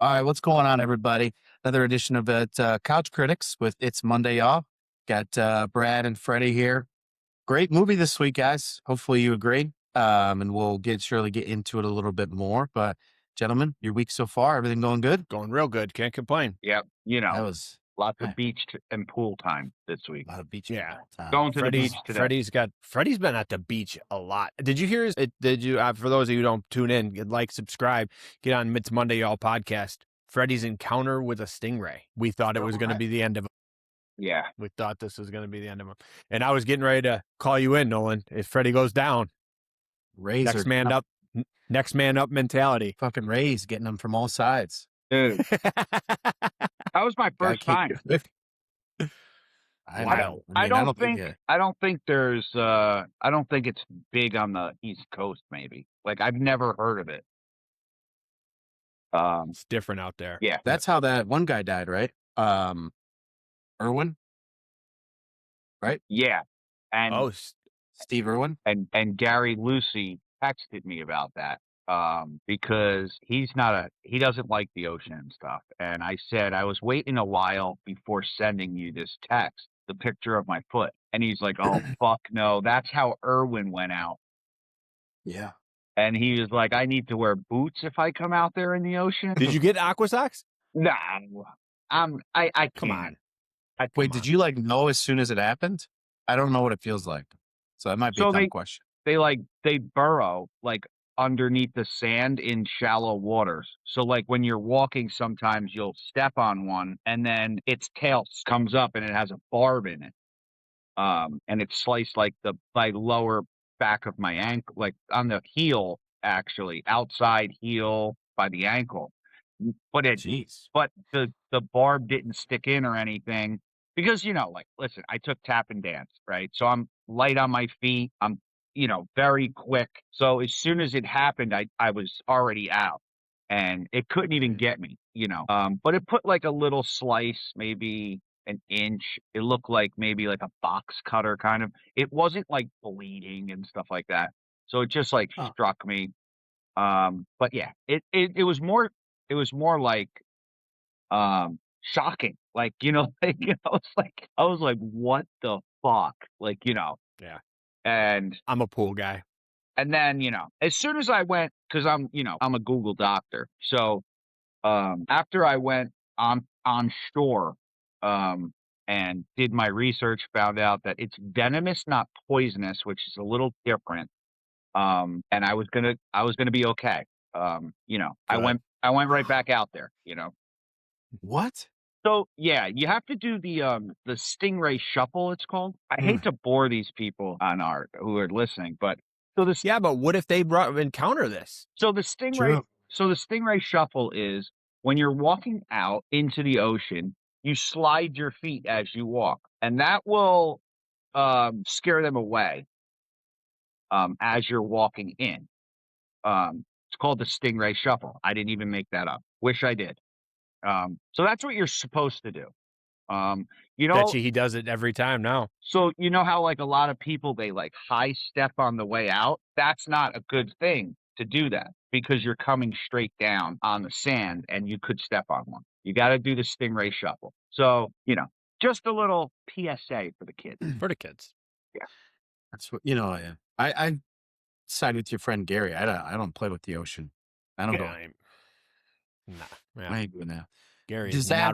All right, what's going on, everybody? Another edition of Couch Critics with It's Monday Off. Got Brad and Freddy here. Great movie this week, guys. Hopefully you agree. And we'll surely get into it a little bit more. But gentlemen, your week so far, everything going good? Going real good. Can't complain. Yep. That was Lots of beach and pool time this week. a lot of beach. Yeah. Going to the beach today. Freddy's been at the beach a lot. Did you hear? Did you? For those of you who don't tune in, like, subscribe, get on It's Monday Y'all podcast. Freddy's encounter with a stingray. We thought it was going to be the end of him. Yeah. We thought this was going to be the end of him. And I was getting ready to call you in, Nolan. If Freddy goes down, next man up mentality. Fucking Rays getting them from all sides. Dude. That was my first time. I don't think it's big on the East Coast, maybe. Like, I've never heard of it. It's different out there. Yeah. That's how that one guy died, right? Irwin? Right? Yeah. And Steve Irwin? And Gary Lucy texted me about that. Because he doesn't like the ocean and stuff. And I said, I was waiting a while before sending you this text, the picture of my foot. And he's like, oh, fuck no. That's how Irwin went out. Yeah. And he was like, I need to wear boots if I come out there in the ocean. Did you get aqua socks? No. I come on. Wait, did you know as soon as it happened? I don't know what it feels like. So that might be a dumb question. They burrow underneath the sand in shallow waters. So when you're walking, sometimes you'll step on one and then its tail comes up and it has a barb in it. And it's sliced my lower back of my ankle, on the heel, actually, outside heel by the ankle. But the barb didn't stick in or anything because, listen, I took tap and dance, right? So I'm light on my feet. I'm very quick. So as soon as it happened, I was already out and it couldn't even get me, but it put a little slice, maybe an inch. It looked like maybe a box cutter kind of. It wasn't bleeding and stuff like that. So it just struck me. But yeah, it was more shocking. I was like, what the fuck? Yeah. And I'm a pool guy. And then, as soon as I went, because I'm a Google doctor. So after I went on shore and did my research, found out that it's venomous, not poisonous, which is a little different. And I was gonna be okay. I went right back out there, What? So yeah, you have to do the Stingray shuffle, it's called. I hate to bore these people who are listening, but but what if they encounter this? So the Stingray shuffle is when you're walking out into the ocean, you slide your feet as you walk, and that will scare them away as you're walking in. It's called the Stingray shuffle. I didn't even make that up. Wish I did. So that's what you're supposed to do. He does it every time now. So you know how a lot of people, they high step on the way out? That's not a good thing to do that because you're coming straight down on the sand and you could step on one. You got to do the Stingray shuffle. So, just a little PSA for the kids. For the kids. Yeah. That's what, I side with your friend Gary. I don't play with the ocean. I don't go. Nah. I ain't doing that. Gary, does that?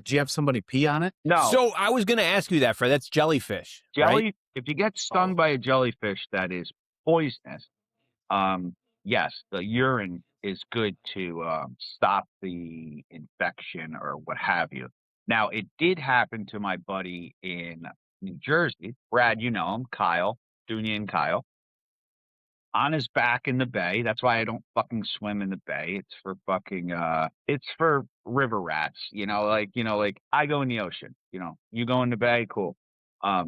Do you have somebody pee on it? No. So I was going to ask you that, Fred. That's jellyfish. Right? If you get stung by a jellyfish that is poisonous, yes, the urine is good to stop the infection or what have you. Now, it did happen to my buddy in New Jersey. Brad, you know him, Kyle, Dunya and Kyle. On his back in the bay. That's why I don't fucking swim in the bay. It's for fucking it's for river rats, I go in the ocean, you go in the bay, cool.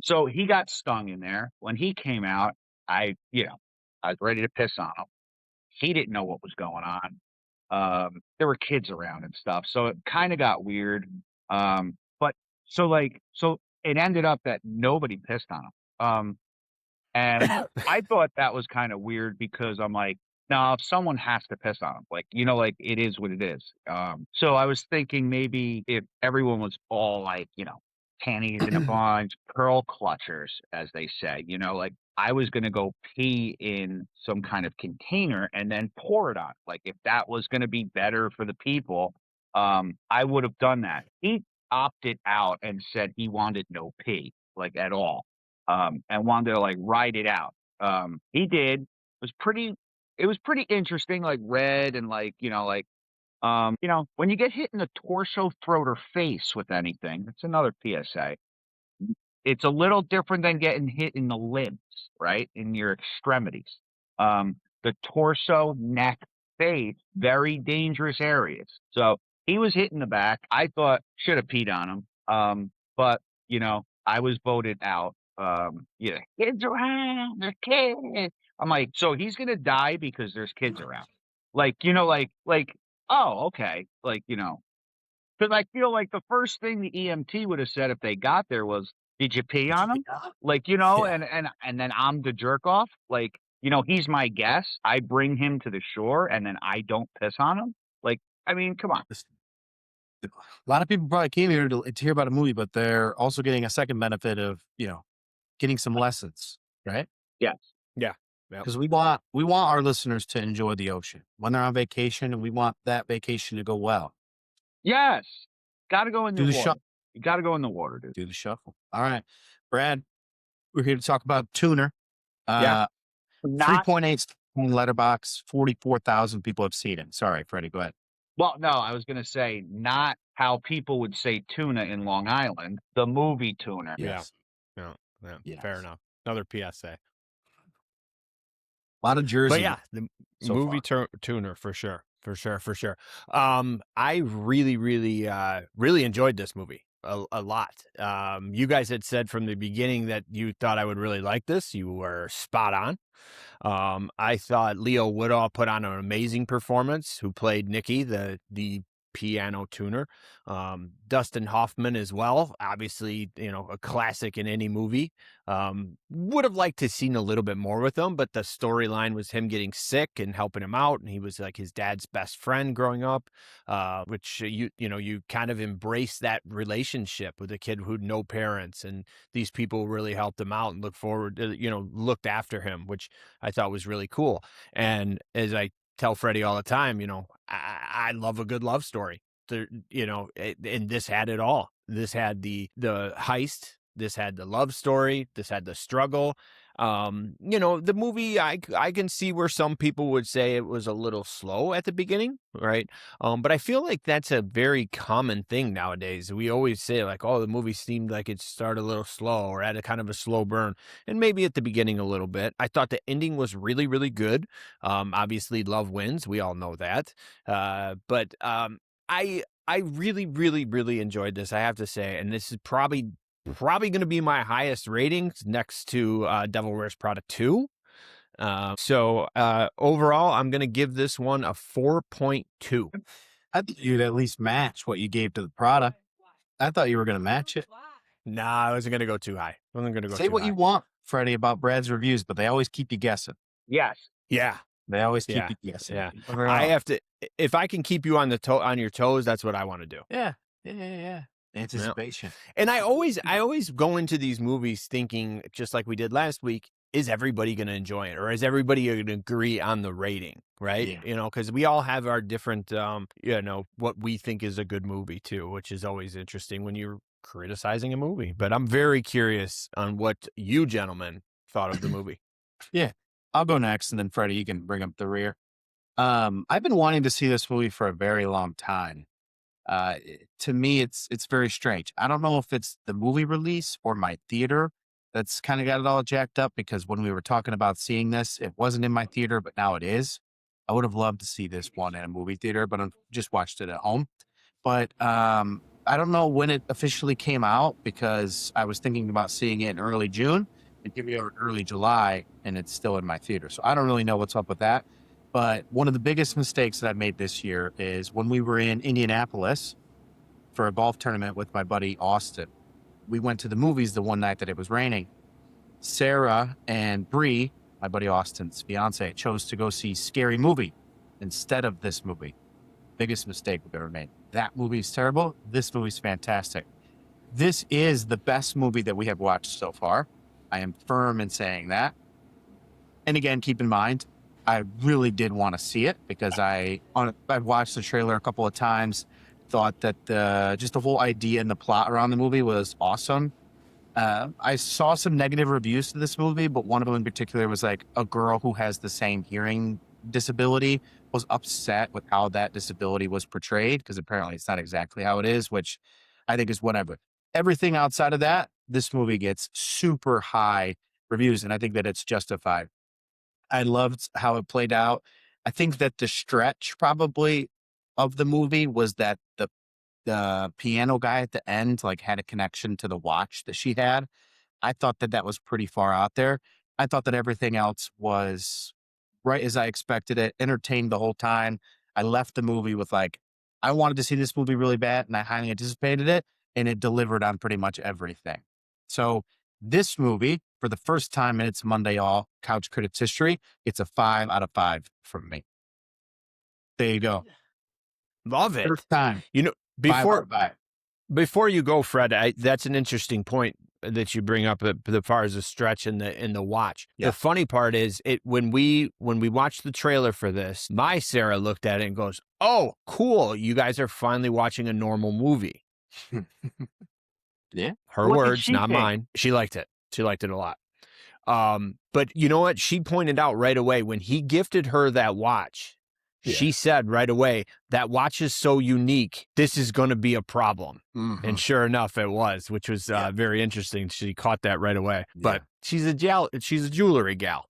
So he got stung in there. When he came out, I was ready to piss on him. He didn't know what was going on. There were kids around and stuff, so it kind of got weird. But so it ended up that nobody pissed on him. And I thought that was kind of weird because I'm like, No, someone has to piss on him. Like, like it is what it is. So I was thinking maybe if everyone was all like, panties in a bunch, pearl clutchers, as they say, like I was gonna go pee in some kind of container and then pour it on. Like if that was gonna be better for the people, I would have done that. He opted out and said he wanted no pee, like at all. And wanted to like ride it out. He did. It was pretty interesting, like red and like, when you get hit in the torso, throat, or face with anything, that's another PSA. It's a little different than getting hit in the limbs, right? In your extremities. The torso, neck, face, very dangerous areas. So he was hit in the back. I thought should have peed on him. But I was voted out. Yeah, kids around, there's kids. I'm like, so he's gonna die because there's kids around. Like, oh, okay. Like, because I feel like the first thing the EMT would have said if they got there was, "Did you pee on him?" Like, Yeah. and then I'm the jerk off. Like, he's my guest. I bring him to the shore, and then I don't piss on him. Like, I mean, come on. A lot of people probably came here to hear about a movie, but they're also getting a second benefit of, getting some lessons, right? Yes, Yeah. Yep. Because we want our listeners to enjoy the ocean when they're on vacation, and we want that vacation to go well. yes. Got to go in the Do the water. shuffle. You got to go in the water, dude. Do the shuffle. All right, Brad. We're here to talk about Tuner. Yeah. 3.8 on Letterbox. 44,000 people have seen it. Sorry, Freddie. Go ahead. Well, no, I was gonna say not how people would say tuna in Long Island. The movie Tuner. Yes. Yeah. Fair Yes. enough. Another PSA. A lot of Jersey. But yeah, the so movie tuner for sure. I really, really, really enjoyed this movie a lot. You guys had said from the beginning that you thought I would really like this. You were spot on. I thought Leo Woodall put on an amazing performance, who played Nicky, the piano tuner. Dustin Hoffman as well, obviously, a classic in any movie. Would have liked to seen a little bit more with him, but the storyline was him getting sick and helping him out, and he was like his dad's best friend growing up, which you kind of embrace that relationship with a kid who had no parents, and these people really helped him out and looked after him, which I thought was really cool. And as I tell Freddie all the time, I love a good love story. And this had it all. This had the heist. This had the love story. This had the struggle. The movie, I can see where some people would say it was a little slow at the beginning, right? But I feel like that's a very common thing nowadays. We always say like, oh, the movie seemed like it started a little slow or had a kind of a slow burn, and maybe at the beginning a little bit. I thought the ending was really, really good. Obviously love wins. We all know that. But I really, really, really enjoyed this, I have to say, and this is probably going to be my highest ratings next to Devil Wears Prada 2. So overall, I'm going to give this one a 4.2. I thought you'd at least match what you gave to the Prada. I thought you were going to match it. Nah, I wasn't going to go too high. I wasn't going to go Say too what high. you want, Freddie, about Brad's reviews, but they always keep you guessing. Yes. Yeah. They always keep Yeah. you guessing. Yeah. I have to, if I can keep you on your toes, that's what I want to do. Yeah. Anticipation. And I always go into these movies thinking, just like we did last week, is everybody going to enjoy it, or is everybody going to agree on the rating, right? Yeah. Because we all have our different, what we think is a good movie too, which is always interesting when you're criticizing a movie. But I'm very curious on what you gentlemen thought of the movie. Yeah. I'll go next, and then Freddie, you can bring up the rear. I've been wanting to see this movie for a very long time. To me, it's very strange. I don't know if it's the movie release or my theater that's kind of got it all jacked up, because when we were talking about seeing this, it wasn't in my theater, but now it is. I would have loved to see this one in a movie theater, but I just watched it at home. But I don't know when it officially came out, because I was thinking about seeing it in early June and here we are in early July, and it's still in my theater. So I don't really know what's up with that. But one of the biggest mistakes that I made this year is when we were in Indianapolis for a golf tournament with my buddy Austin. We went to the movies the one night that it was raining. Sarah and Bree, my buddy Austin's fiance, chose to go see Scary Movie instead of this movie. Biggest mistake we've ever made. That movie's terrible. This movie's fantastic. This is the best movie that we have watched so far. I am firm in saying that. And again, keep in mind, I really did want to see it because I've watched the trailer a couple of times, thought that just the whole idea and the plot around the movie was awesome. I saw some negative reviews to this movie, but one of them in particular was like a girl who has the same hearing disability was upset with how that disability was portrayed because apparently it's not exactly how it is, which I think is whatever. Everything outside of that, this movie gets super high reviews, and I think that it's justified. I loved how it played out. I think that the stretch probably of the movie was that the piano guy at the end like had a connection to the watch that she had. I thought that that was pretty far out there. I thought that everything else was right as I expected it, entertained the whole time. I left the movie with like, I wanted to see this movie really bad and I highly anticipated it, and it delivered on pretty much everything. So this movie, for the first time in its Monday All Couch Critics history, it's a 5 out of 5 from me. There you go. Love it. First time. You know, 5 out of 5. before you go, Fred, that's an interesting point that you bring up as far as the stretch and the watch. Yeah. The funny part is when we watched the trailer for this, my Sarah looked at it and goes, "Oh, cool! You guys are finally watching a normal movie." Yeah. Her What did words, she not think? mine. She liked it. She liked it a lot. But you know what? She pointed out right away when he gifted her that watch. Yeah. She said right away, that watch is so unique. This is going to be a problem. Mm-hmm. And sure enough, it was, which was very interesting. She caught that right away. But she's a jewelry gal.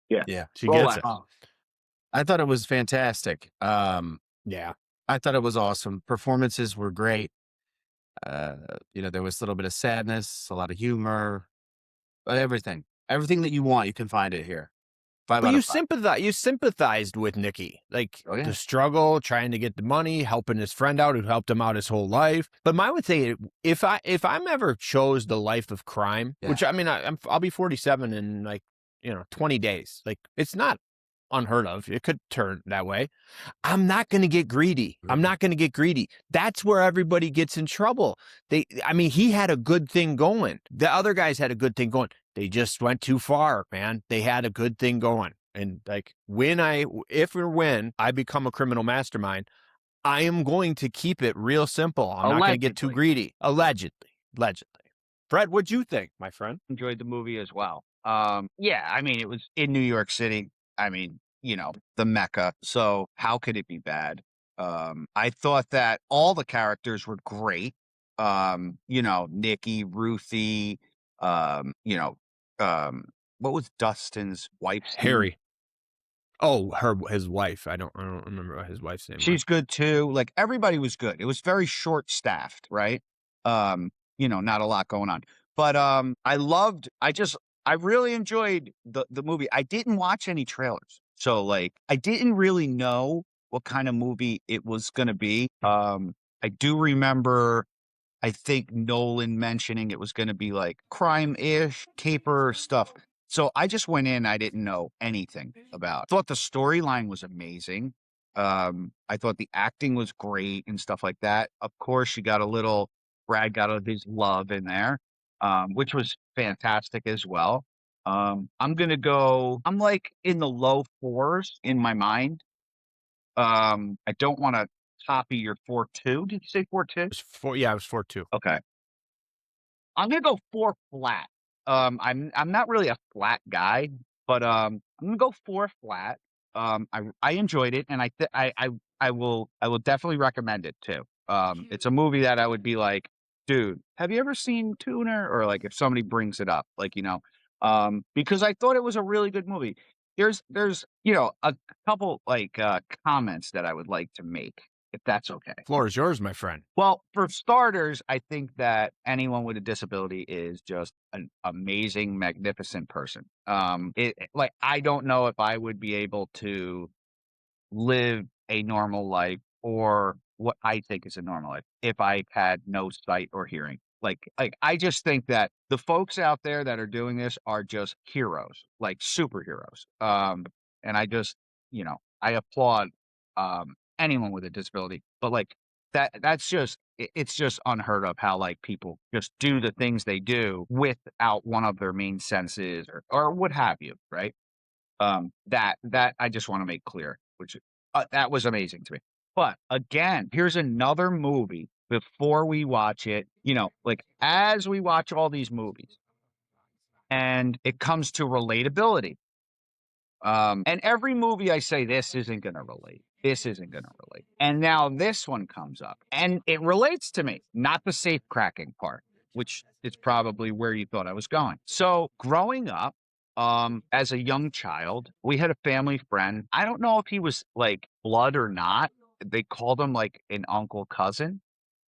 Yeah. She gets it. I thought it was fantastic. Yeah. I thought it was awesome. Performances were great. There was a little bit of sadness, a lot of humor, everything that you want, you can find it here. 5 But out you of 5. you sympathized with Nicky, like Oh, yeah. the struggle, trying to get the money, helping his friend out who helped him out his whole life. But I would say if I'm ever chose the life of crime, which I mean, I'll be 47 in 20 days. Like it's not unheard of. It could turn that way. I'm not going to get greedy. I'm not going to get greedy. That's where everybody gets in trouble. He had a good thing going. The other guys had a good thing going. They just went too far, man. They had a good thing going. And like when I become a criminal mastermind, I am going to keep it real simple. I'm not going to get too greedy. Allegedly. Fred, what'd you think, my friend? Enjoyed the movie as well. It was in New York City. The Mecca. So how could it be bad? I thought that all the characters were great. Nikki, Ruthie, what was Dustin's wife's name? Harry. Oh, his wife. I don't remember what his wife's name was. She's good too. Like everybody was good. It was very short staffed, right? Not a lot going on. But I really enjoyed the movie. I didn't watch any trailers. So like I didn't really know what kind of movie it was gonna be. I do remember I think Nolan mentioning it was gonna be like crime-ish, caper stuff. So I just went in, I didn't know anything about. I thought the storyline was amazing. I thought the acting was great and stuff like that. Of course, Brad got his love in there, which was fantastic as well. I'm like in the low 4s in my mind. I don't want to copy your 4.2. Did you say 4.2? It was 4. Yeah, it was 4.2. Okay. I'm gonna go 4 flat. I'm not really a flat guy, but I'm gonna go 4 flat. I enjoyed it, and I will definitely recommend it too. It's a movie that I would be like, dude, have you ever seen Tuner? Or like if somebody brings it up, because I thought it was a really good movie. There's a couple comments that I would like to make, if that's okay. Floor is yours, my friend. Well, for starters, I think that anyone with a disability is just an amazing, magnificent person. I don't know if I would be able to live a normal life or what I think is a normal life if I had no sight or hearing. Like I just think that the folks out there that are doing this are just heroes, like superheroes. And I just, I applaud anyone with a disability, but like that's just it's just unheard of how like people just do the things they do without one of their main senses or what have you, right? That I just want to make clear, which that was amazing to me. But again, here's another movie before we watch it, like as we watch all these movies and it comes to relatability. And every movie I say, this isn't going to relate. This isn't going to relate. And now this one comes up and it relates to me, not the safe cracking part, which is probably where you thought I was going. So growing up, as a young child, we had a family friend. I don't know if he was like blood or not. They called him like an uncle cousin.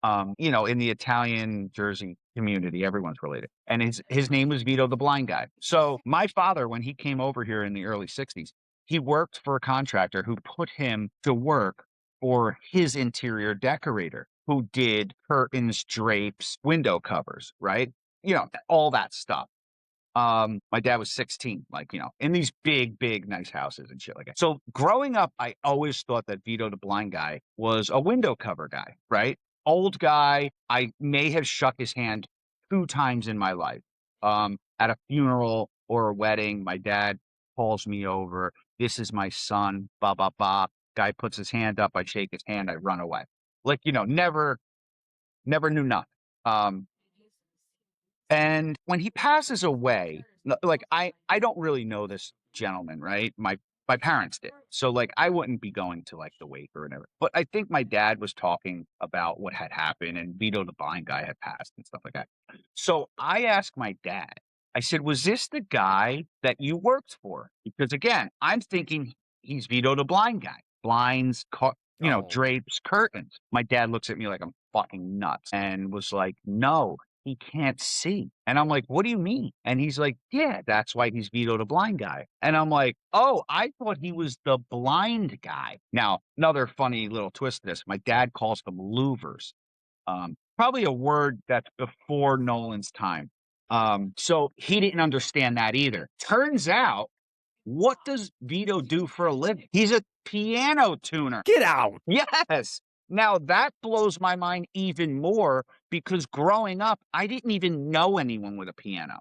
In the Italian Jersey community, everyone's related. And his name was Vito the blind guy. So my father, when he came over here in the early 60s, he worked for a contractor who put him to work for his interior decorator who did curtains, drapes, window covers, right? All that stuff. My dad was 16, like, in these big, big, nice houses and shit like that. So growing up, I always thought that Vito the blind guy was a window cover guy, right? Old guy. I may have shook his hand 2 times in my life. At a funeral or a wedding, my dad calls me over. This is my son, blah, blah, blah. Guy puts his hand up. I shake his hand. I run away. Like, never knew nothing. And when he passes away, like I don't really know this gentleman, right? My parents did. So like I wouldn't be going to like the wake or whatever. But I think my dad was talking about what had happened and Vito the blind guy had passed and stuff like that. So I asked my dad, I said, was this the guy that you worked for? Because again, I'm thinking he's Vito the blind guy. Blinds, drapes, curtains. My dad looks at me like I'm fucking nuts and was like, no, he can't see. And I'm like, what do you mean? And he's like, yeah, that's why he's Vito the blind guy. And I'm like, oh, I thought he was the blind guy. Now, another funny little twist to this, my dad calls them louvers. Probably a word that's before Nolan's time. So he didn't understand that either. Turns out, what does Vito do for a living? He's a piano tuner. Get out. Yes. Now that blows my mind even more because growing up, I didn't even know anyone with a piano.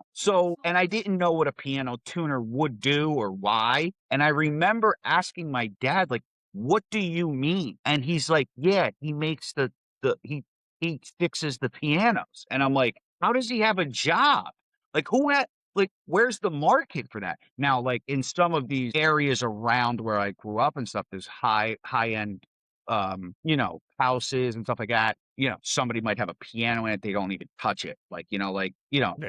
And I didn't know what a piano tuner would do or why. And I remember asking my dad, like, what do you mean? And he's like, yeah, he makes he fixes the pianos. And I'm like, how does he have a job? Like where's the market for that? Now, like in some of these areas around where I grew up and stuff, there's high end houses and stuff like that. Somebody might have a piano in it, they don't even touch it. They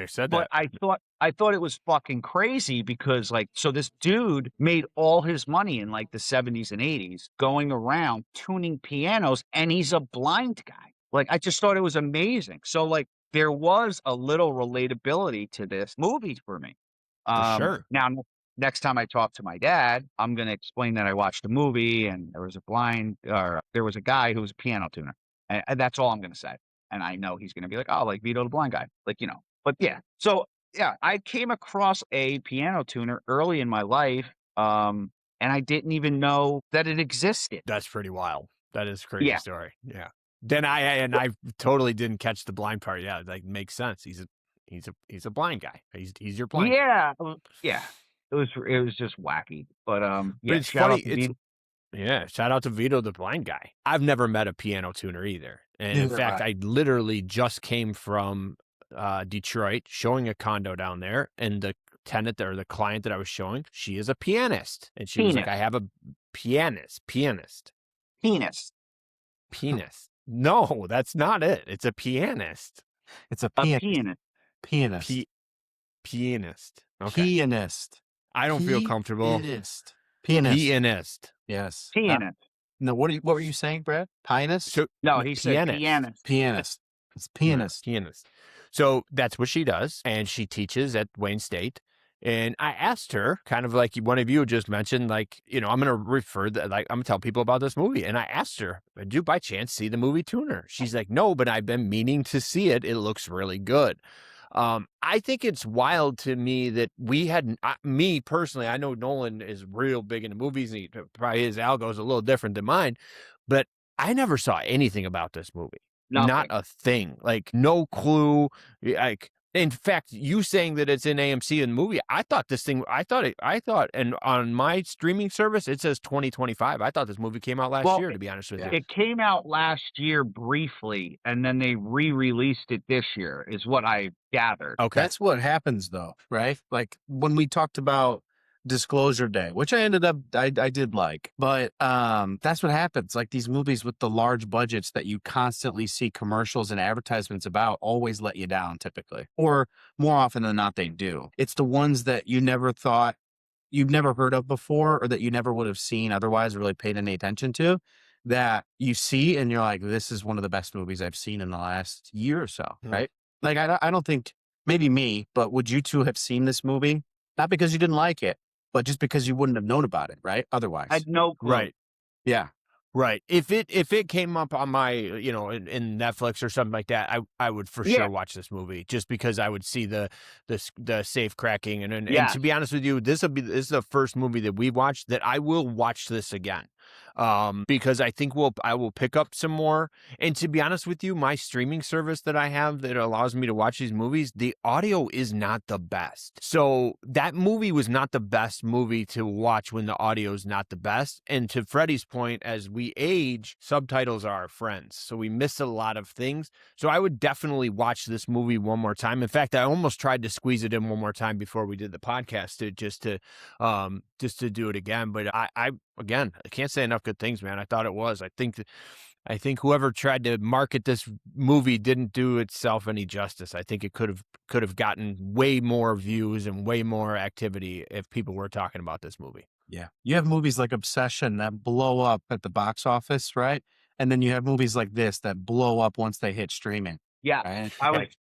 said but that. I thought it was fucking crazy because so this dude made all his money in like the 70s and 80s going around tuning pianos and he's a blind guy. Like I just thought it was amazing. So like there was a little relatability to this movie for me. For sure. Now, next time I talk to my dad, I'm going to explain that I watched a movie and there was a guy who was a piano tuner. And that's all I'm going to say. And I know he's going to be like, oh, like Vito the blind guy. But yeah. So yeah, I came across a piano tuner early in my life. And I didn't even know that it existed. That's pretty wild. That is a crazy story. Yeah. Then I totally didn't catch the blind part. Yeah, like makes sense. He's a blind guy. He's your blind. Yeah, yeah. It was just wacky, but it's funny. Shout out to Vito the blind guy. I've never met a piano tuner either, and in fact, I literally just came from Detroit, showing a condo down there, and the tenant or the client that I was showing, she is a pianist, and she was like, "I have a pianist." No, that's not it. It's a pianist. It's a pianist. Pianist. Okay. Pianist. I don't feel comfortable. Pianist. Yes. Pianist. No, what were you saying, Brad? Pianist? No, he said pianist. Pianist. It's pianist. Pianist. So that's what she does, and she teaches at Wayne State. And I asked her, kind of like one of you just mentioned, like, I'm going to I'm going to tell people about this movie. And I asked her, did you by chance see the movie Tuner? She's like, no, but I've been meaning to see it. It looks really good. I think it's wild to me that me personally, I know Nolan is real big into movies, and probably his algo is a little different than mine, but I never saw anything about this movie. Not Nothing. a thing. Like, no clue. Like, in fact, you saying that it's in AMC in the movie, I thought, and on my streaming service, it says 2025. I thought this movie came out last year, to be honest with you. It came out last year briefly, and then they re-released it this year, is what I gathered. Okay. That's what happens though, right? Like when we talked about Disclosure Day, which I did like, but that's what happens. Like these movies with the large budgets that you constantly see commercials and advertisements about always let you down typically, or more often than not they do. It's the ones that you never thought you've never heard of before, or that you never would have seen otherwise or really paid any attention to, that you see and you're like, this is one of the best movies I've seen in the last year or so, right? Like I don't think, maybe me, but would you two have seen this movie? Not because you didn't like it, but just because you wouldn't have known about it, right? Otherwise. I had no clue. Right. Yeah. Right. If it came up on my, in Netflix or something like that, I would for sure watch this movie, just because I would see the safe cracking and to be honest with you, this is the first movie that we watched that I will watch this again. Because I think I will pick up some more. And to be honest with you, my streaming service that I have that allows me to watch these movies, the audio is not the best. So that movie was not the best movie to watch when the audio is not the best. And to Freddy's point, as we age, subtitles are our friends. So we miss a lot of things. So I would definitely watch this movie one more time. In fact, I almost tried to squeeze it in one more time before we did the podcast just to do it again. But I can't say enough good things, man. I thought it was. I think whoever tried to market this movie didn't do itself any justice. I think it could have gotten way more views and way more activity if people were talking about this movie. Yeah. You have movies like Obsession that blow up at the box office, right? And then you have movies like this that blow up once they hit streaming. Yeah. Right?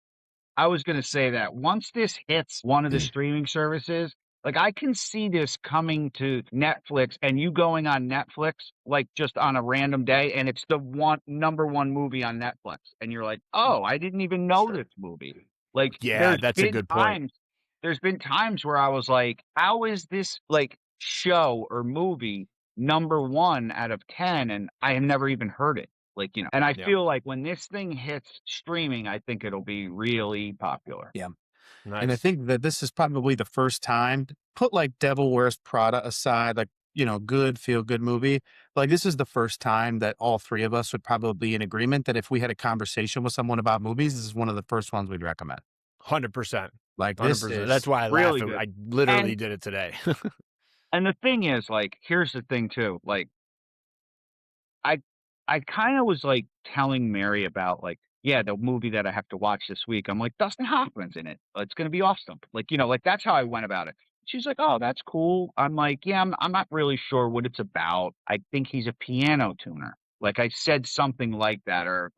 I was going to say that once this hits one of the streaming services, like I can see this coming to Netflix and you going on Netflix, like just on a random day, and it's the number one movie on Netflix. And you're like, oh, I didn't even know this movie. Like, yeah, that's a good point. There's been times where I was like, how is this like show or movie number 1 out of 10? And I have never even heard it. Like, and I feel like when this thing hits streaming, I think it'll be really popular. Yeah. Nice. And I think that this is probably the first time, put like Devil Wears Prada aside, like, good feel good movie. Like this is the first time that all three of us would probably be in agreement that if we had a conversation with someone about movies, this is one of the first ones we'd recommend. 100%. Like this 100%. is That's why I really laughed. good. I literally did it today. And the thing is, like, here's the thing too. Like, I kind of was like telling Mary about like, yeah, the movie that I have to watch this week. I'm like, Dustin Hoffman's in it. It's going to be awesome. Like, like that's how I went about it. She's like, oh, that's cool. I'm like, yeah, I'm not really sure what it's about. I think he's a piano tuner. Like I said something like that or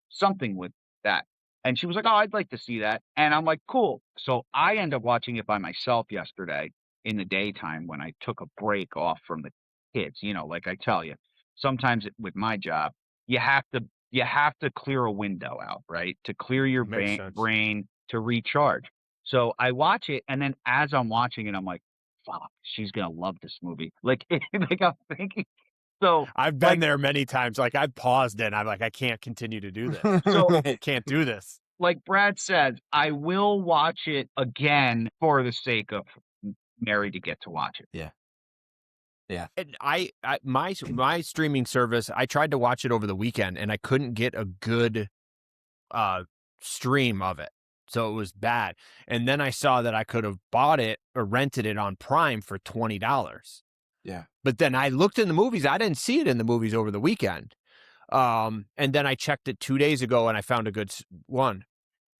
something with that. And she was like, oh, I'd like to see that. And I'm like, cool. So I end up watching it by myself yesterday in the daytime when I took a break off from the kids. Like I tell you, sometimes with my job, you have to clear a window out, right? To clear your brain to recharge. So I watch it, and then as I'm watching it, I'm like, fuck, she's gonna love this movie. Like I'm thinking. So I've been there many times. Like I've paused and I'm like, I can't continue to do this. So can't do this. Like Brad said, I will watch it again for the sake of Mary to get to watch it. Yeah. Yeah. And my streaming service, I tried to watch it over the weekend and I couldn't get a good stream of it. So it was bad. And then I saw that I could have bought it or rented it on Prime for $20. Yeah. But then I looked in the movies. I didn't see it in the movies over the weekend. And then I checked it 2 days ago and I found a good one.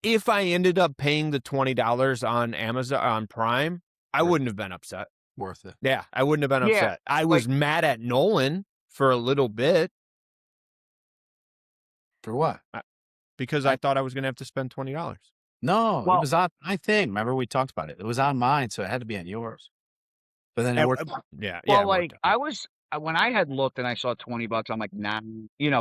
If I ended up paying the $20 on Amazon, on Prime, I wouldn't have been upset. Worth it. Yeah, I wouldn't have been upset. I was mad at Nolan for a little bit. For what? Because I thought I was going to have to spend $20. No, it Well- was on my thing. Remember we talked about it. It was on mine, so it had to be on yours. But then it worked. Yeah. Well, it like worked out. when I had looked and I saw $20, I'm like, nah,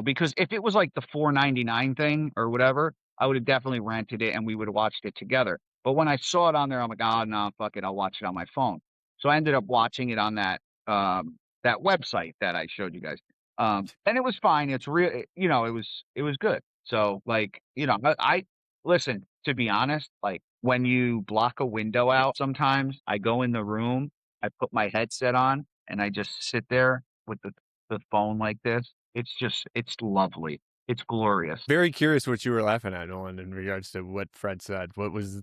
because if it was like the $4.99 thing or whatever, I would have definitely rented it and we would have watched it together. But when I saw it on there, I'm like, oh no, fuck it, I'll watch it on my phone. So I ended up watching it on that website that I showed you guys. And it was fine. It's real, it was good. So like, I listen, to be honest, like when you block a window out, sometimes I go in the room, I put my headset on, and I just sit there with the phone like this. It's lovely. It's glorious. Very curious what you were laughing at, Nolan, in regards to what Fred said. What was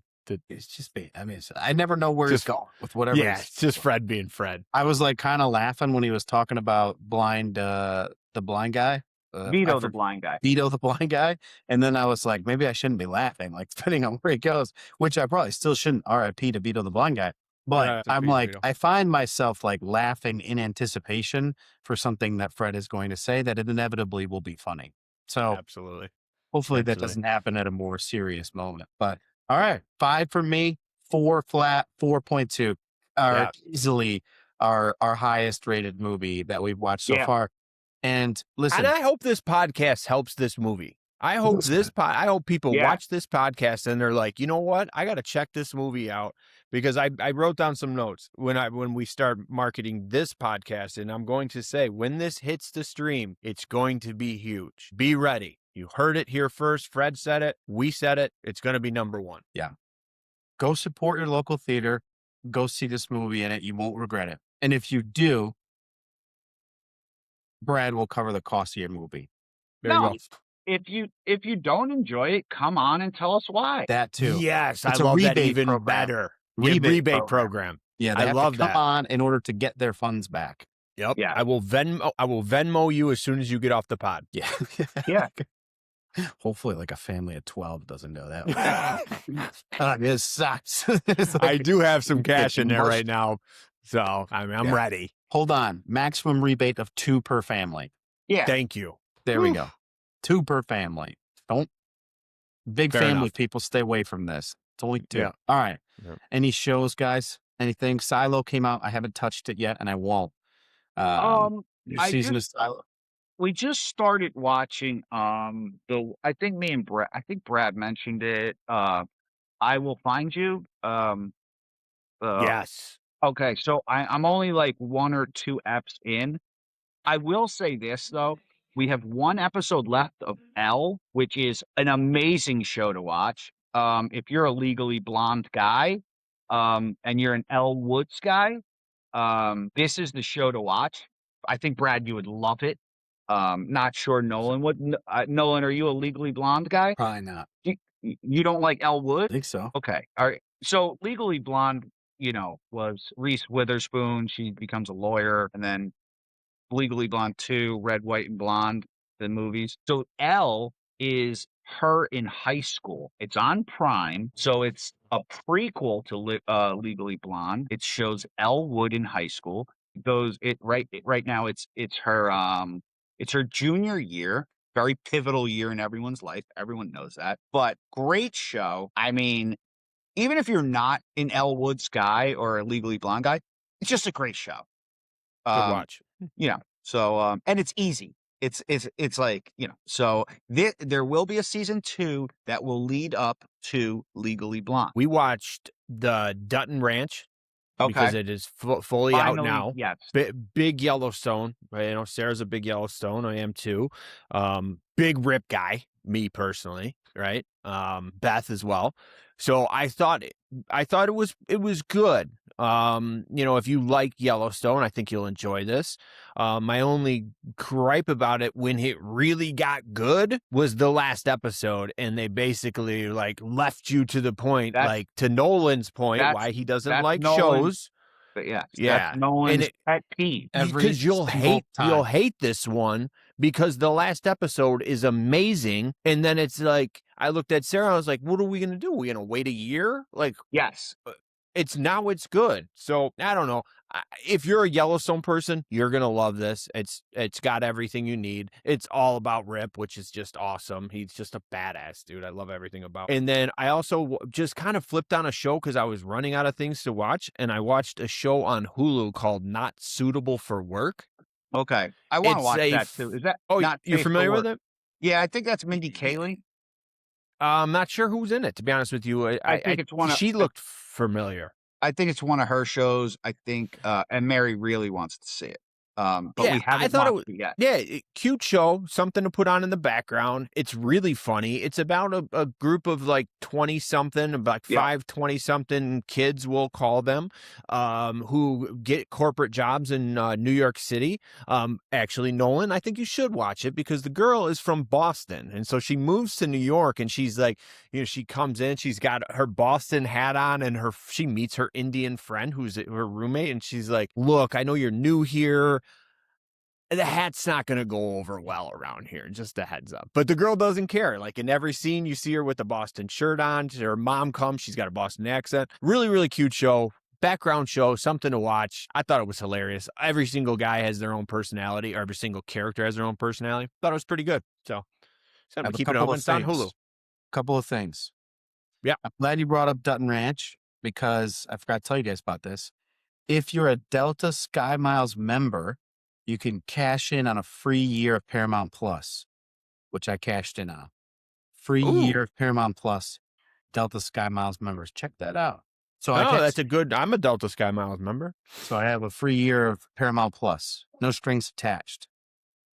It's just me. I mean, I never know where he's Just- going with whatever. yeah, it's just Fred being Fred. I was like kind of laughing when he was talking about the blind guy. Veto the blind guy. Veto the blind guy. And then I was like, maybe I shouldn't be laughing, like depending on where he goes, which I probably still shouldn't. RIP to Veto the blind guy. But Yeah, I'm Veto. like, I find myself like laughing in anticipation for something that Fred is going to say that it inevitably will be funny. So Absolutely. hopefully that Absolutely. doesn't happen at a more serious moment. But all right, 5 for me, 4 flat, 4.2 are Yeah. easily our highest rated movie that we've watched so Yeah. far. And listen, And I hope this podcast helps this movie. I hope I hope people Yeah. watch this podcast and they're like, you know what? I got to check this movie out, because I wrote down some notes when we start marketing this podcast, and I'm going to say, when this hits the stream, it's going to be huge. Be ready. You heard it here first. Fred said it. We said it. It's going to be number one. go support your local theater. Go see this movie in it. You won't regret it. And if you do, Brad will cover the cost of your movie. There you No. go. If you don't enjoy it, come on and tell us why. That too. Yes, It's I a love that rebate even program. better. Rebate program. Yeah, they I have love to come that. on in order to get their funds back. Yep. Yeah. I will Venmo you as soon as you get off the pod. Yeah. Yeah. Hopefully, like a family of 12 doesn't know that. It sucks. It's I like- do have some get cash in there mushed. right now, so I'm Yeah. ready. Hold on. Maximum rebate of 2 per family. Yeah. Thank you. There we Oof. go. 2 per family. Don't big Fair family enough. people stay away from this. It's only 2. Yeah. All right. Yeah. Any shows, guys? Anything? Silo came out. I haven't touched it yet, and I won't. New I season of Silo. we just started watching I think Brad mentioned it. I Will Find You. Yes. Okay, so I'm only like 1 or 2 eps in. I will say this though. We have 1 episode left of Elle, which is an amazing show to watch. If you're a Legally Blonde guy, and you're an Elle Woods guy, this is the show to watch. I think Brad, you would love it. Not sure Nolan would. Nolan, are you a Legally Blonde guy? Probably not. You don't like Elle I Woods? think so. Okay. All right. So Legally Blonde, was Reese Witherspoon. She becomes a lawyer, and then Legally Blonde 2, Red, White, and Blonde, the movies. So Elle is her in high school. It's on Prime, so it's a prequel to Legally Blonde. It shows Elle Wood in high school. Right now it's her junior year. Very pivotal year in everyone's life. Everyone knows that. But great show. I mean, even if you're not an Elle Woods guy or a Legally Blonde guy, it's just a great show. Good watch. So and it's easy. It's like, so there will be a season 2 that will lead up to Legally Blonde. We watched the Dutton Ranch because it is fully out Finally, now. yes. Big Yellowstone. Right? Sarah's a big Yellowstone. I am too. Big Rip guy. Me personally, right? Beth as well. So I thought it was good. If you like Yellowstone, I think you'll enjoy this. My only gripe about it when it really got good was the last episode, and they basically like left you to the point, like to Nolan's point, why he doesn't like shows. But yeah, Yeah. Nolan's pet peeve. Because you'll hate this one because the last episode is amazing, and then it's like I looked at Sarah, I was like, "What are we gonna do? Are we gonna wait a year?" Like, Yes. it's good. So I don't know. If you're a Yellowstone person, you're gonna love this. It's got everything you need. It's all about Rip, which is just awesome. He's just a badass dude. I love everything about. And then I also just kind of flipped on a show because I was running out of things to watch, and I watched a show on Hulu called Not Suitable for Work. Okay, I want to It's watch a that too. Is that Oh, not you're safe for familiar with work? it? Yeah, I think that's Mindy Kaling. I'm not sure who's in it, to be honest with you. I think it's one of. She looked familiar. I think it's one of her shows. I think, and Mary really wants to see it. But Yeah, we I haven't thought it watched was it yet. cute show, something to put on in the background. It's really funny. It's about a group of like 20-something, about Yeah. 5 20-something kids, we'll call them, who get corporate jobs in New York City. Actually, Nolan, I think you should watch it because the girl is from Boston. And so she moves to New York and she's like, she comes in, she's got her Boston hat on and she meets her Indian friend who's her roommate. And she's like, look, I know you're new here. The hat's not going to go over well around here, just a heads up. But the girl doesn't care. Like in every scene, you see her with a Boston shirt on. Her mom comes, she's got a Boston accent. Really, really cute show. Background show, something to watch. I thought it was hilarious. Every single guy has their own personality, or every single character has their own personality. Thought it was pretty good. So I'm going to keep it open. It's on Hulu. Couple of things. Yeah. I'm glad you brought up Dutton Ranch because I forgot to tell you guys about this. If you're a Delta Sky Miles member, you can cash in on a free year of Paramount Plus, which I cashed in on. Free year of Paramount Plus, Delta Sky Miles members. Check that out. So that's a good. I'm a Delta Sky Miles member. So I have a free year of Paramount Plus, no strings attached.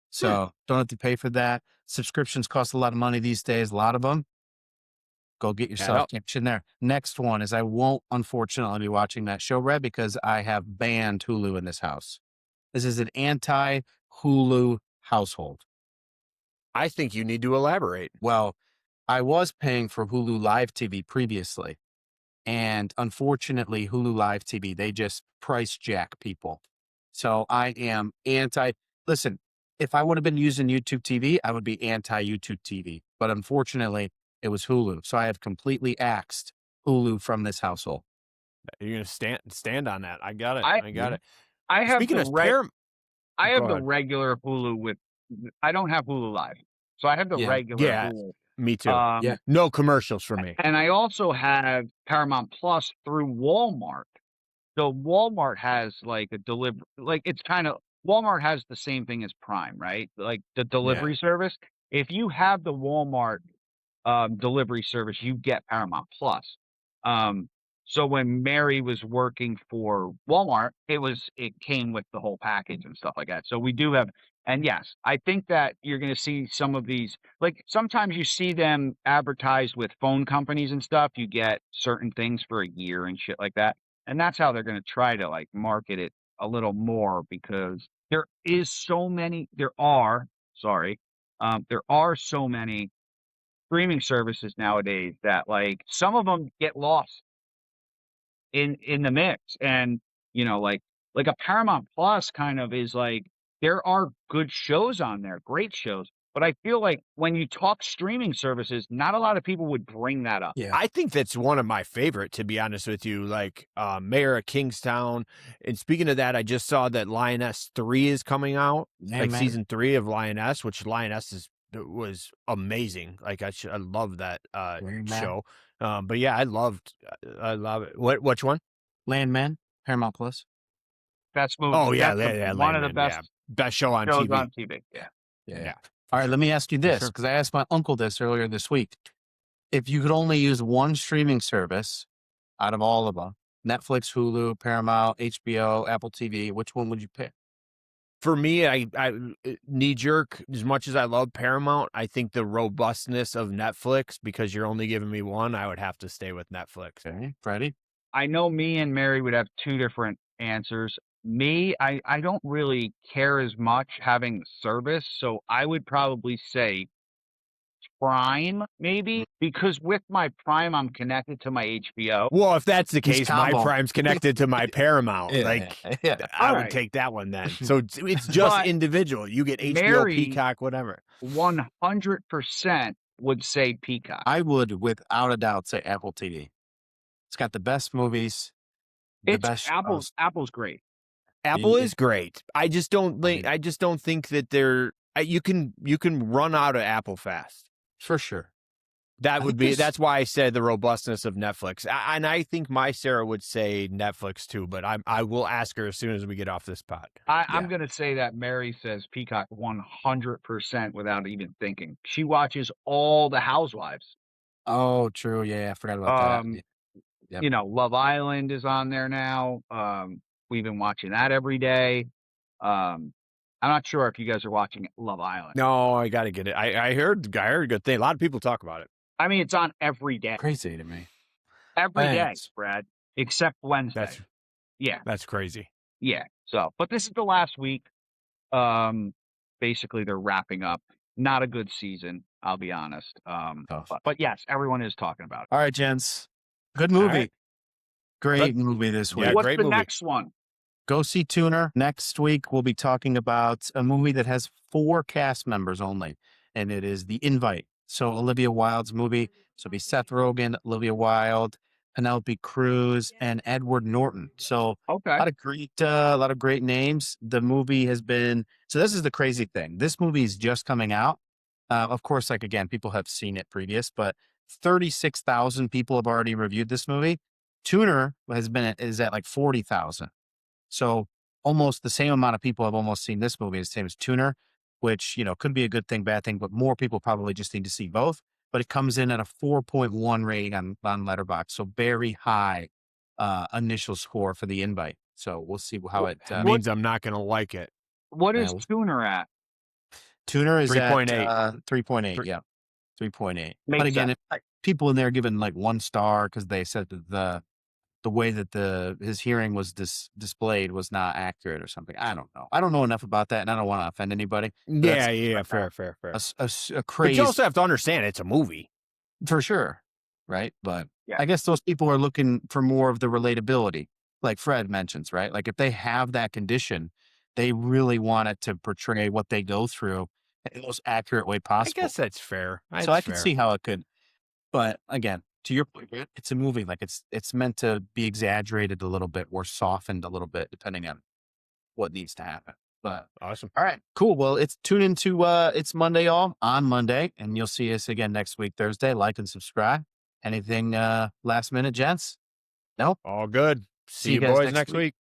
So don't have to pay for that. Subscriptions cost a lot of money these days, a lot of them. Go get yourself in there. Next one is I won't, unfortunately, be watching that show, Red, because I have banned Hulu in this house. This is an anti-Hulu household. I think you need to elaborate. Well, I was paying for Hulu Live TV previously. And unfortunately, Hulu Live TV, they just price jack people. So I am listen, if I would have been using YouTube TV, I would be anti-YouTube TV. But unfortunately, it was Hulu. So I have completely axed Hulu from this household. You're going to stand on that. I got it. I got it. I have Speaking I have the regular Hulu I don't have Hulu Live. So I have the regular Hulu. Me too. No commercials for me. And I also have Paramount Plus through Walmart. So Walmart has like a delivery, like it's kind of, Walmart has the same thing as Prime, right? Like the delivery service. If you have the Walmart delivery service, you get Paramount Plus. So when Mary was working for Walmart, it came with the whole package and stuff like that. So we do have, and yes, I think that you're going to see some of these, like sometimes you see them advertised with phone companies and stuff. You get certain things for a year and shit like that. And that's how they're going to try to like market it a little more because there are so many streaming services nowadays that like some of them get lost in the mix. And like a Paramount Plus kind of is like there are good shows on there, great shows, but I feel like when you talk streaming services, not a lot of people would bring that up. I think that's one of my favorite, to be honest with you, like Mayor of Kingstown. And speaking of that, I just saw that Lioness 3 is coming out, season 3 of Lioness, which Lioness was amazing. Like I love that show. But yeah, I love it. Which one? Landman, Paramount Plus. Best movie. Oh yeah, one Landman, of the best show on shows TV. on TV. Yeah. All right, let me ask you this, because I asked my uncle this earlier this week. If you could only use one streaming service out of all of them, Netflix, Hulu, Paramount, HBO, Apple TV, which one would you pick? For me, I knee jerk, as much as I love Paramount, I think the robustness of Netflix, because you're only giving me one, I would have to stay with Netflix. Okay, Freddy? I know me and Mary would have two different answers. Me, I don't really care as much having service, so I would probably say Prime, maybe, because with my Prime, I'm connected to my HBO. Well, if that's the case, my Prime's connected to my Paramount. I would take that one then. So it's just individual. You get HBO, Mary, Peacock, whatever. 100% would say Peacock. I would, without a doubt, say Apple TV. It's got the best movies. the best shows. Apple's great. Apple Yeah. is great. I just don't think. mean- I just don't think that they're. You can run out of Apple fast. For sure. That I would think be. there's- That's why I said the robustness of Netflix, and I think my Sarah would say Netflix too. But I will ask her as soon as we get off this pod. I'm going to say that Mary says Peacock 100% without even thinking. She watches all the Housewives. Oh, true. Yeah, I forgot about that. Yep. You know, Love Island is on there now. We've been watching that every day. I'm not sure if you guys are watching Love Island. No, I got to get it. I heard a good thing. A lot of people talk about it. I mean, it's on every day. Crazy to me. Every day, Thanks. Brad, except Wednesday. That's crazy. Yeah. So, but this is the last week. Basically, they're wrapping up. Not a good season, I'll be honest. Tough. But yes, everyone is talking about it. All right, gents. Good movie. right. Great movie this week. Yeah, What's great the movie. next one? Go see Tuner. Next week, we'll be talking about a movie that has 4 cast members only, and it is The Invite. So Olivia Wilde's movie. So it'll be Seth Rogen, Olivia Wilde, Penelope Cruz, and Edward Norton. So Okay. a lot of great names. The movie has been, so this is the crazy thing. This movie is just coming out. Of course, like again, people have seen it previous, but 36,000 people have already reviewed this movie. Tuner is at like 40,000. So almost the same amount of people have almost seen this movie as the same as Tuner, which, could be a good thing, bad thing, but more people probably just need to see both. But it comes in at a 4.1 rating on Letterboxd. So very high initial score for The Invite. So we'll see how it means I'm not going to like it. What is Yeah. Tuner at? Tuner is 3.8. at 3.8. Yeah, 3.8. But Makes again, sense. people in there giving like 1 star because they said that the way that his hearing was displayed was not accurate or something. I don't know. I don't know enough about that, and I don't want to offend anybody. Yeah. Fair. A But crazy you also have to understand it's a movie. for sure, right? But Yeah. I guess those people are looking for more of the relatability, like Fred mentions, right? Like if they have that condition, they really want it to portray what they go through in the most accurate way I possible. guess that's fair. So I can see how it could. But again, to your point, Brett, it's a movie. Like it's meant to be exaggerated a little bit or softened a little bit depending on what needs to happen. But Awesome. all right, cool. Well, tune into It's Monday, y'all, on Monday, and you'll see us again next week, Thursday. Like and subscribe. Anything last minute, gents? Nope. All good. See you guys boys next next week. week.